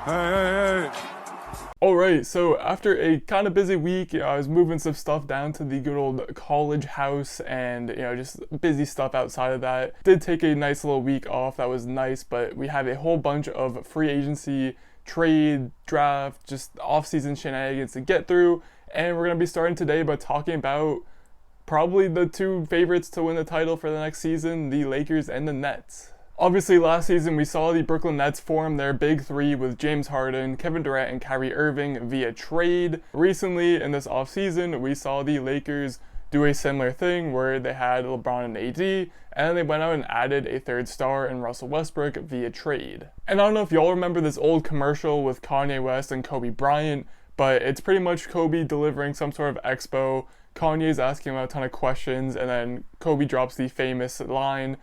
Hey. Alright, so after a kind of busy week, I was moving some stuff down to the good old college house and, just busy stuff outside of that. Did take a nice little week off, that was nice, but we have a whole bunch of free agency, trade, draft, just off-season shenanigans to get through, and we're going to be starting today by talking about probably the two favorites to win the title for the next season, the Lakers and the Nets. Obviously, last season we saw the Brooklyn Nets form their big three with James Harden, Kevin Durant, and Kyrie Irving via trade. Recently, in this offseason, we saw the Lakers do a similar thing where they had LeBron and AD, and then they went out and added a third star in Russell Westbrook via trade. And I don't know if y'all remember this old commercial with Kanye West and Kobe Bryant, but it's pretty much Kobe delivering some sort of expo. Kanye's asking him a ton of questions, and then Kobe drops the famous line,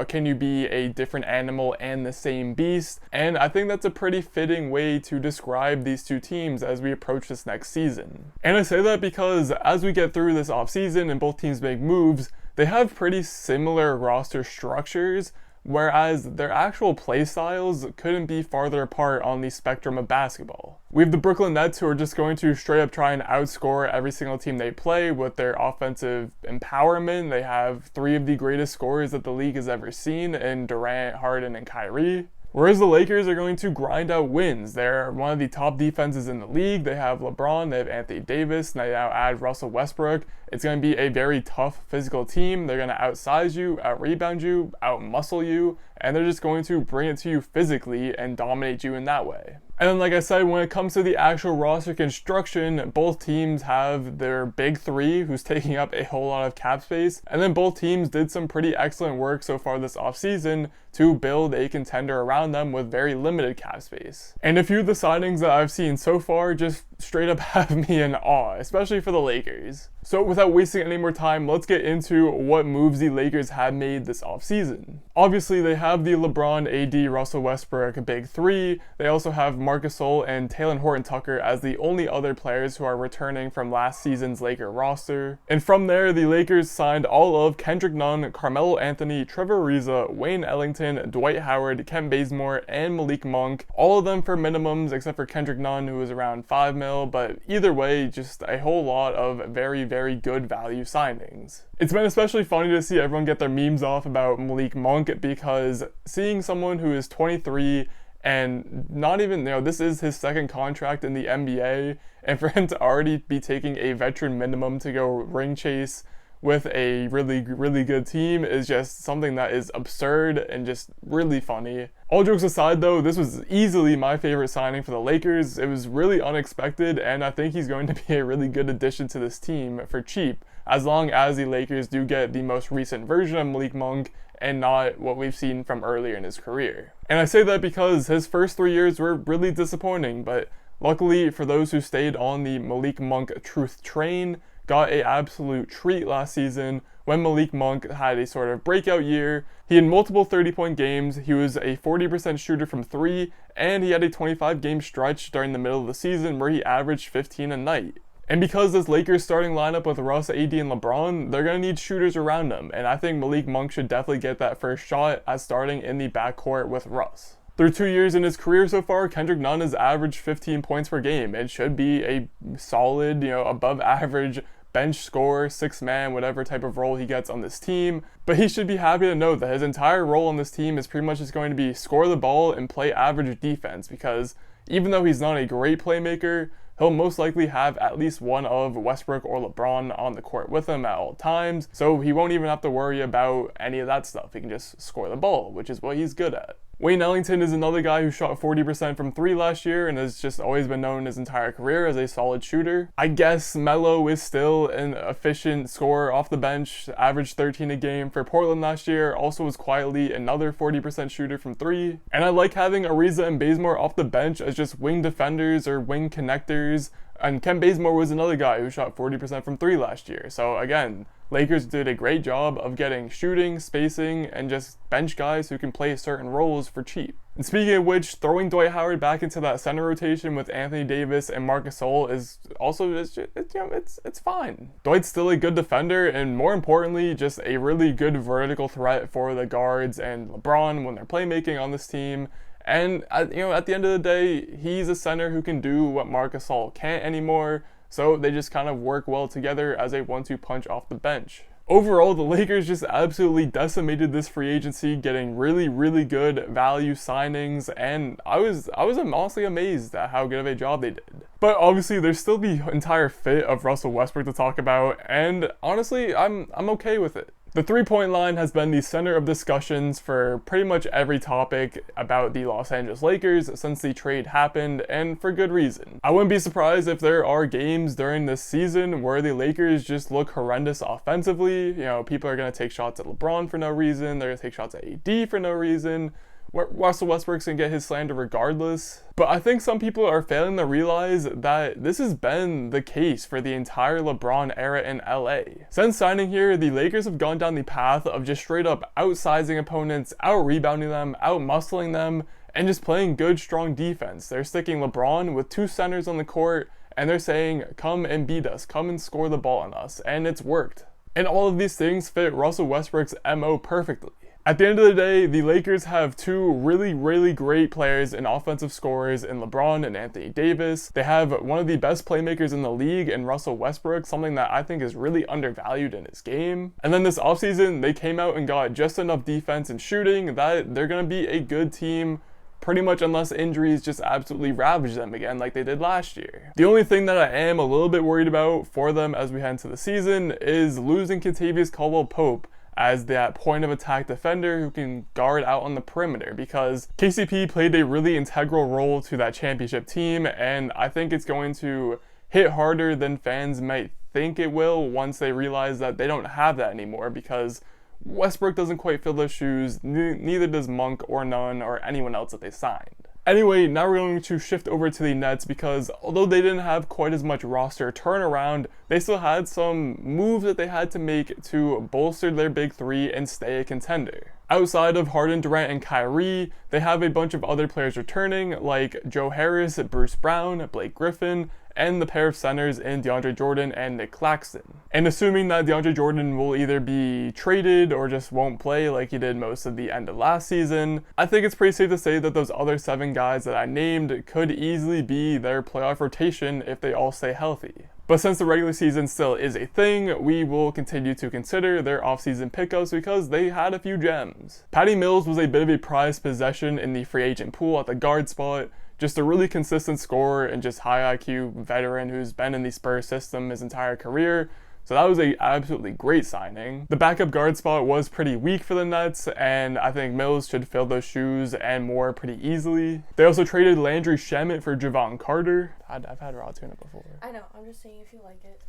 can you be a different animal and the same beast? And I think that's a pretty fitting way to describe these two teams as we approach this next season. And I say that because as we get through this offseason and both teams make moves, they have pretty similar roster structures, whereas their actual play styles couldn't be farther apart on the spectrum of basketball. We have the Brooklyn Nets, who are just going to straight up try and outscore every single team they play with their offensive empowerment. They have three of the greatest scorers that the league has ever seen in Durant, Harden, and Kyrie. Whereas the Lakers are going to grind out wins. They're one of the top defenses in the league. They have LeBron, they have Anthony Davis, and they now add Russell Westbrook. It's going to be a very tough physical team. They're going to outsize you, out-rebound you, out-muscle you, and they're just going to bring it to you physically and dominate you in that way. And then, like I said, when it comes to the actual roster construction, both teams have their big three who's taking up a whole lot of cap space. And then both teams did some pretty excellent work so far this offseason to build a contender around them with very limited cap space. And a few of the signings that I've seen so far just straight up have me in awe, especially for the Lakers. So without wasting any more time, let's get into what moves the Lakers have made this offseason. Obviously, they have the LeBron, AD, Russell Westbrook big three. They also have Marc Gasol and Talen Horton-Tucker as the only other players who are returning from last season's Laker roster. And from there, the Lakers signed all of Kendrick Nunn, Carmelo Anthony, Trevor Ariza, Wayne Ellington, Dwight Howard, Kent Bazemore, and Malik Monk. All of them for minimums except for Kendrick Nunn, who was around $5 million, but either way, just a whole lot of very, very good value signings. It's been especially funny to see everyone get their memes off about Malik Monk because seeing someone who is 23 and not even, this is his second contract in the NBA, and for him to already be taking a veteran minimum to go ring chase with a really, really good team is just something that is absurd and just really funny. All jokes aside though, this was easily my favorite signing for the Lakers. It was really unexpected, and I think he's going to be a really good addition to this team for cheap, as long as the Lakers do get the most recent version of Malik Monk and not what we've seen from earlier in his career. And I say that because his first 3 years were really disappointing, but luckily for those who stayed on the Malik Monk truth train, got an absolute treat last season when Malik Monk had a sort of breakout year. He had multiple 30-point games, he was a 40% shooter from three, and he had a 25-game stretch during the middle of the season where he averaged 15 a night. And because this Lakers starting lineup with Russ, AD, and LeBron, they're going to need shooters around them, and I think Malik Monk should definitely get that first shot as starting in the backcourt with Russ. Through 2 years in his career so far, Kendrick Nunn has averaged 15 points per game and should be a solid, above average bench scorer, six man, whatever type of role he gets on this team. But he should be happy to know that his entire role on this team is pretty much just going to be score the ball and play average defense, because even though he's not a great playmaker, he'll most likely have at least one of Westbrook or LeBron on the court with him at all times, so he won't even have to worry about any of that stuff. He can just score the ball, which is what he's good at. Wayne Ellington is another guy who shot 40% from three last year and has just always been known his entire career as a solid shooter. I guess Melo is still an efficient scorer off the bench, averaged 13 a game for Portland last year, also was quietly another 40% shooter from three. And I like having Ariza and Bazemore off the bench as just wing defenders or wing connectors. And Kent Bazemore was another guy who shot 40% from three last year. So again, Lakers did a great job of getting shooting, spacing, and just bench guys who can play certain roles for cheap. And speaking of which, throwing Dwight Howard back into that center rotation with Anthony Davis and Marc Gasol is also it's fine. Dwight's still a good defender, and more importantly, just a really good vertical threat for the guards and LeBron when they're playmaking on this team. And at the end of the day, he's a center who can do what Marc Gasol can't anymore. So they just kind of work well together as a 1-2 punch off the bench. Overall, the Lakers just absolutely decimated this free agency, getting really, really good value signings, and I was honestly amazed at how good of a job they did. But obviously, there's still the entire fit of Russell Westbrook to talk about, and honestly, I'm okay with it. The three-point line has been the center of discussions for pretty much every topic about the Los Angeles Lakers since the trade happened, and for good reason. I wouldn't be surprised if there are games during this season where the Lakers just look horrendous offensively. People are going to take shots at LeBron for no reason, they're going to take shots at AD for no reason. Russell Westbrook's gonna get his slander regardless. But I think some people are failing to realize that this has been the case for the entire LeBron era in LA. Since signing here, the Lakers have gone down the path of just straight up outsizing opponents, out-rebounding them, out-muscling them, and just playing good, strong defense. They're sticking LeBron with 2 centers on the court, and they're saying, come and beat us, come and score the ball on us, and it's worked. And all of these things fit Russell Westbrook's MO perfectly. At the end of the day, the Lakers have 2 really, really great players and offensive scorers in LeBron and Anthony Davis. They have one of the best playmakers in the league in Russell Westbrook, something that I think is really undervalued in his game. And then this offseason, they came out and got just enough defense and shooting that they're going to be a good team pretty much unless injuries just absolutely ravage them again like they did last year. The only thing that I am a little bit worried about for them as we head into the season is losing Kentavious Caldwell-Pope as that point of attack defender who can guard out on the perimeter, because KCP played a really integral role to that championship team, and I think it's going to hit harder than fans might think it will once they realize that they don't have that anymore, because Westbrook doesn't quite fill those shoes, neither does Monk or Nunn or anyone else that they signed. Anyway, now we're going to shift over to the Nets because although they didn't have quite as much roster turnaround, they still had some moves that they had to make to bolster their big 3 and stay a contender. Outside of Harden, Durant, and Kyrie, they have a bunch of other players returning like Joe Harris, Bruce Brown, Blake Griffin, and the pair of centers in DeAndre Jordan and Nick Claxton. And assuming that DeAndre Jordan will either be traded or just won't play like he did most of the end of last season, I think it's pretty safe to say that those other 7 guys that I named could easily be their playoff rotation if they all stay healthy. But since the regular season still is a thing, we will continue to consider their offseason pickups because they had a few gems. Patty Mills was a bit of a prized possession in the free agent pool at the guard spot. Just a really consistent scorer and just high IQ veteran who's been in the Spurs system his entire career. So that was a absolutely great signing. The backup guard spot was pretty weak for the Nets, and I think Mills should fill those shoes and more pretty easily. They also traded Landry Shamet for Javon Carter. I've had raw tuna before. I know, I'm just saying if you like it.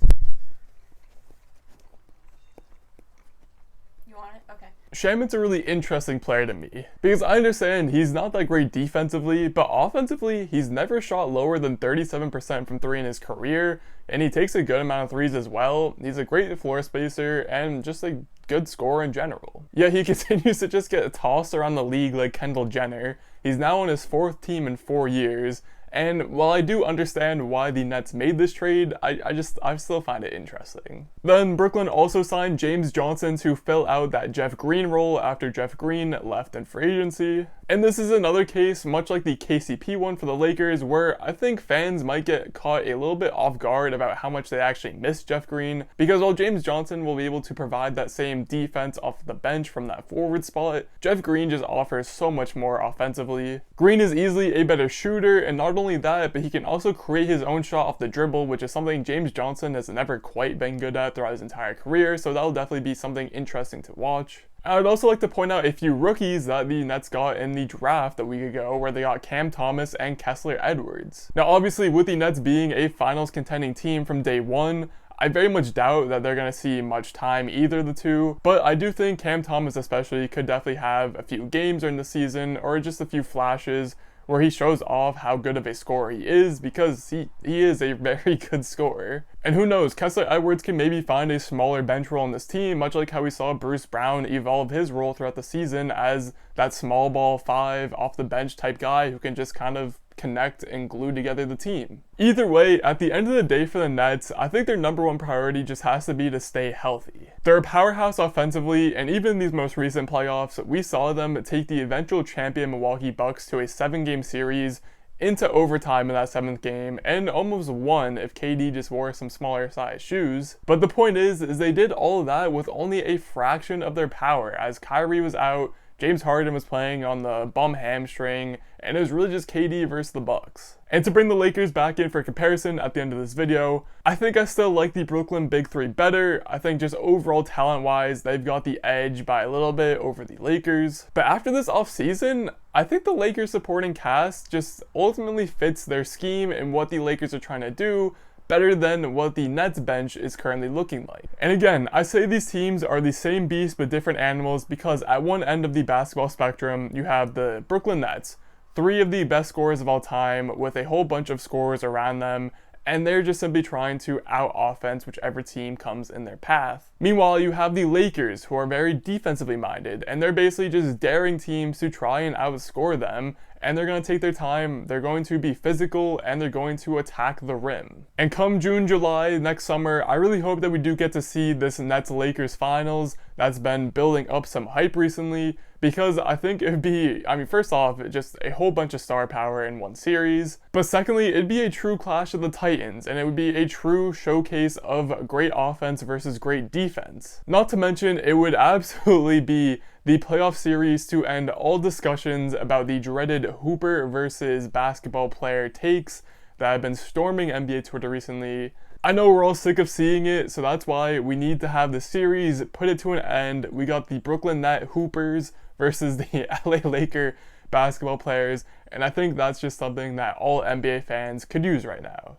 You want it? Okay. Shamet's a really interesting player to me, because I understand he's not that great defensively, but offensively, he's never shot lower than 37% from 3 in his career, and he takes a good amount of threes as well. He's a great floor spacer, and just a good scorer in general. Yet he continues to just get tossed around the league like Kendall Jenner. He's now on his 4th team in 4 years, and while I do understand why the Nets made this trade, I still find it interesting. Then Brooklyn also signed James Johnson to fill out that Jeff Green role after Jeff Green left in free agency. And this is another case, much like the KCP one for the Lakers, where I think fans might get caught a little bit off guard about how much they actually miss Jeff Green, because while James Johnson will be able to provide that same defense off the bench from that forward spot, Jeff Green just offers so much more offensively. Green is easily a better shooter, and not only that, but he can also create his own shot off the dribble, which is something James Johnson has never quite been good at throughout his entire career, so that'll definitely be something interesting to watch. I would also like to point out a few rookies that the Nets got in the draft a week ago, where they got Cam Thomas and Kessler Edwards. Now obviously with the Nets being a finals contending team from day one, I very much doubt that they're going to see much time either of the two, but I do think Cam Thomas especially could definitely have a few games during the season, or just a few flashes, where he shows off how good of a scorer he is, because he is a very good scorer. And who knows, Kessler Edwards can maybe find a smaller bench role on this team, much like how we saw Bruce Brown evolve his role throughout the season as that small ball 5 off the bench type guy who can just kind of connect and glue together the team. Either way, at the end of the day for the Nets, I think their number one priority just has to be to stay healthy. They're a powerhouse offensively, and even in these most recent playoffs, we saw them take the eventual champion Milwaukee Bucks to a 7-game series into overtime in that 7th game, and almost won if KD just wore some smaller size shoes. But the point is they did all of that with only a fraction of their power, as Kyrie was out, James Harden was playing on the bum hamstring, and it was really just KD versus the Bucks. And to bring the Lakers back in for comparison at the end of this video, I think I still like the Brooklyn Big Three better. I think just overall talent-wise, they've got the edge by a little bit over the Lakers. But after this offseason, I think the Lakers supporting cast just ultimately fits their scheme and what the Lakers are trying to do better than what the Nets bench is currently looking like. And again, I say these teams are the same beast but different animals because at one end of the basketball spectrum, you have the Brooklyn Nets, 3 of the best scorers of all time with a whole bunch of scorers around them, and they're just simply trying to out-offense whichever team comes in their path. Meanwhile, you have the Lakers, who are very defensively minded, and they're basically just daring teams to try and outscore them, and they're going to take their time, they're going to be physical, and they're going to attack the rim. And come June, July, next summer, I really hope that we do get to see this Nets-Lakers finals that's been building up some hype recently, because I think it would be, first off, just a whole bunch of star power in one series, but secondly, it'd be a true clash of the Titans, and it would be a true showcase of great offense versus great defense. Not to mention, it would absolutely be the playoff series to end all discussions about the dreaded Hooper versus basketball player takes that have been storming NBA Twitter recently. I know we're all sick of seeing it, so that's why we need to have the series put it to an end. We got the Brooklyn Net Hoopers versus the LA Laker basketball players, and I think that's just something that all NBA fans could use right now.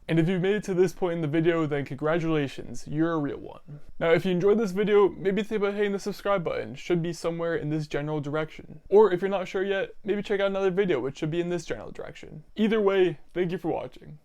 And if you've made it to this point in the video, then congratulations, you're a real one. Now, if you enjoyed this video, maybe think about hitting the subscribe button. Should be somewhere in this general direction. Or if you're not sure yet, maybe check out another video which should be in this general direction. Either way, thank you for watching.